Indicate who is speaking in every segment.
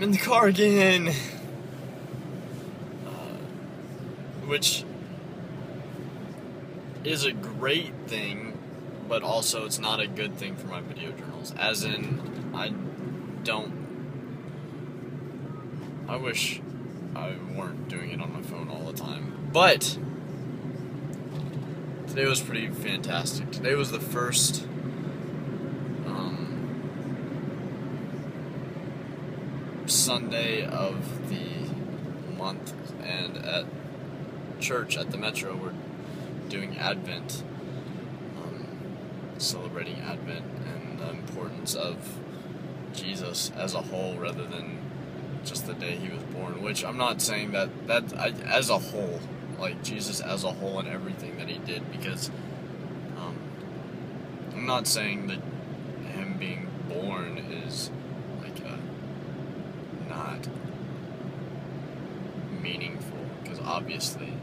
Speaker 1: I'm in the car again. Which is a great thing, but also it's not a good thing for my video journals. As in, I wish I weren't doing it on my phone all the time. But today was pretty fantastic. Today was the first Sunday of the month, and at church at the Metro we're doing Advent, celebrating Advent and the importance of Jesus as a whole rather than just the day he was born, which I'm not saying that as a whole, like Jesus as a whole and everything that he did, because I'm not saying that him being born is like not meaningful, because obviously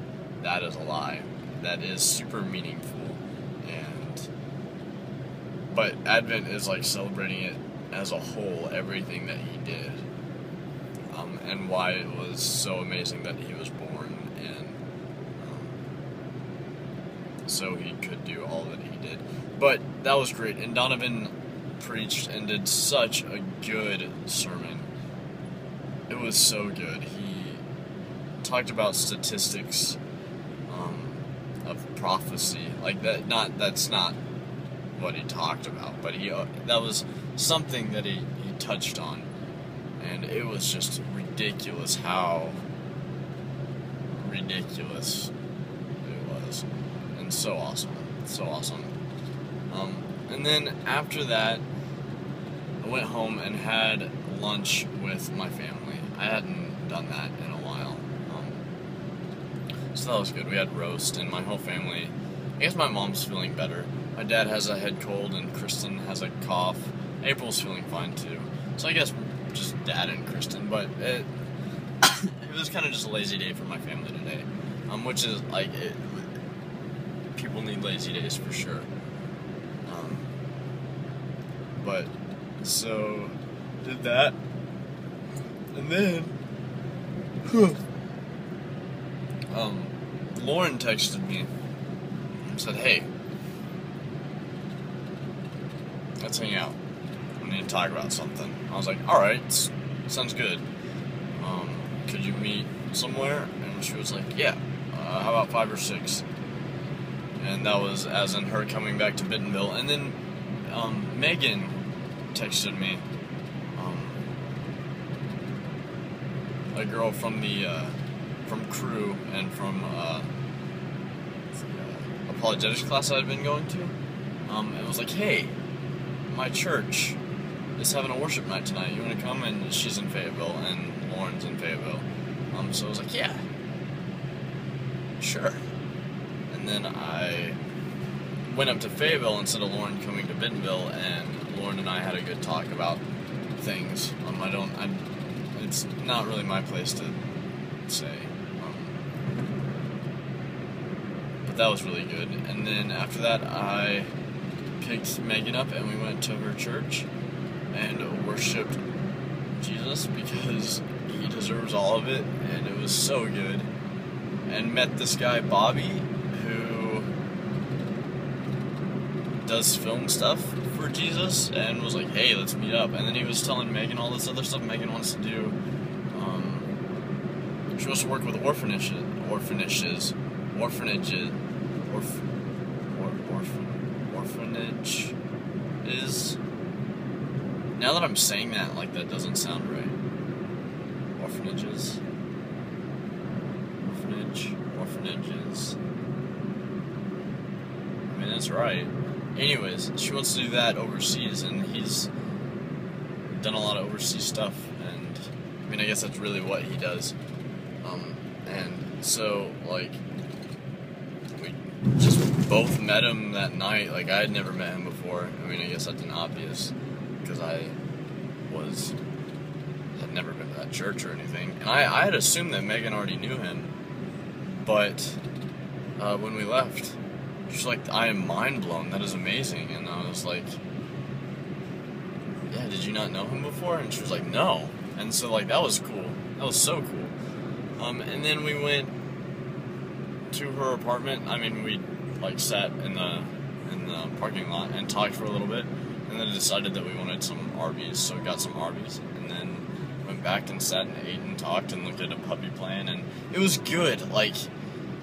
Speaker 1: that is a lie. That is super meaningful, but Advent is like celebrating it as a whole, everything that he did, and why it was so amazing that he was born, and so he could do all that he did. But that was great, and Donovan preached and did such a good sermon. It was so good. He talked about statistics of prophecy, like that. That's not what he talked about, but that was something that he touched on, and it was just ridiculous how ridiculous it was, and so awesome. And then after that, I went home and had lunch with my family. I hadn't done that in a while. So that was good. We had roast, and my whole family, I guess my mom's feeling better. My dad has a head cold, and Kristen has a cough. April's feeling fine too. So I guess just Dad and Kristen, but it was kind of just a lazy day for my family today. Which is, like, people need lazy days for sure. But, so, did that, and then, Lauren texted me and said, hey, let's hang out. We need to talk about something. I was like, alright, sounds good. Could you meet somewhere? And she was like, yeah, how about 5 or 6? And that was as in her coming back to Bentonville. And then, Megan texted me, a girl from the, from crew and from, the apologetics class I'd been going to. It was like, hey, my church is having a worship night tonight. You want to come? And she's in Fayetteville, and Lauren's in Fayetteville. So I was like, yeah, sure. And then I went up to Fayetteville instead of Lauren coming to Bentonville, and Lauren and I had a good talk about things. It's not really my place to say. But that was really good. And then after that, I picked Megan up and we went to her church and worshiped Jesus because he deserves all of it, and it was so good. And met this guy Bobby who does film stuff for Jesus, and was like, hey, let's meet up. And then he was telling Megan all this other stuff Megan wants to do. She wants to work with orphanages. Now that I'm saying that, like, that doesn't sound right. Orphanages. Orphanages. I mean, that's right. Anyways, she wants to do that overseas, and he's done a lot of overseas stuff, and, I mean, I guess that's really what he does. And so, like, we just both met him that night. Like, I had never met him before. I mean, I guess that's an obvious, because I had never been to that church or anything. And I had assumed that Megan already knew him, but when we left, she's like, I am mind blown, that is amazing. And I was like, yeah, did you not know him before? And she was like, no. And so, like, that was cool. That was so cool. And then we went to her apartment. I mean, we, like, sat in the parking lot and talked for a little bit, and then decided that we wanted some Arby's, so we got some Arby's, and then went back and sat and ate and talked and looked at a puppy playing, and it was good. Like,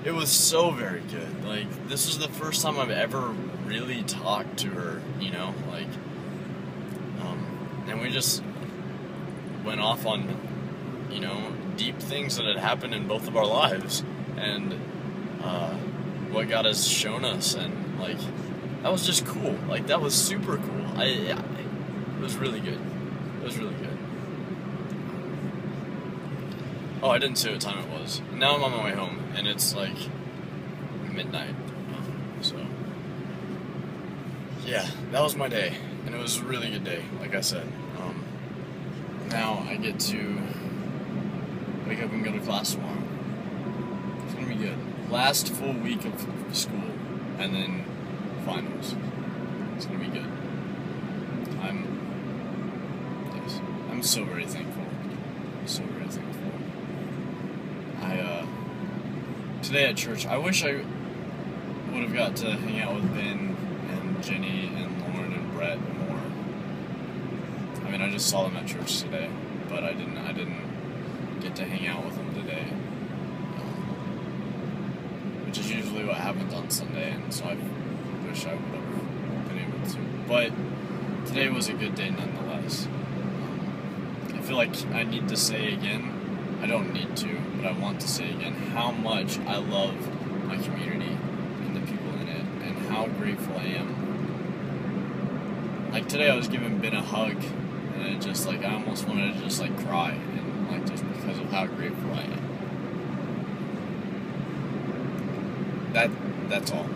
Speaker 1: it was so very good. Like, this is the first time I've ever really talked to her, you know, like, and we just went off on, you know, deep things that had happened in both of our lives, and what God has shown us, and, like, that was just cool. Like, that was super cool. It was really good. It was really good. Oh, I didn't say what time it was. Now I'm on my way home, and it's, like, midnight. So, yeah, that was my day, and it was a really good day, like I said. Now I get to wake up and go to class tomorrow. It's gonna be good. Last full week of school, and then finals. It's gonna be good. I'm so very thankful. So very thankful. Today at church, I wish I would have got to hang out with Ben and Jenny and Lauren and Brett more. I mean, I just saw them at church today, but I didn't get to hang out with them today, which is usually what happens on Sunday, and so I wish I would have been able to. But today was a good day nonetheless. I feel like I need to say again, I don't need to, but I want to say again how much I love my community and the people in it, and how grateful I am. Like, today I was giving Ben a hug, and it just, like, I almost wanted to just, like, cry, and, like, just because of how grateful I am. That's all.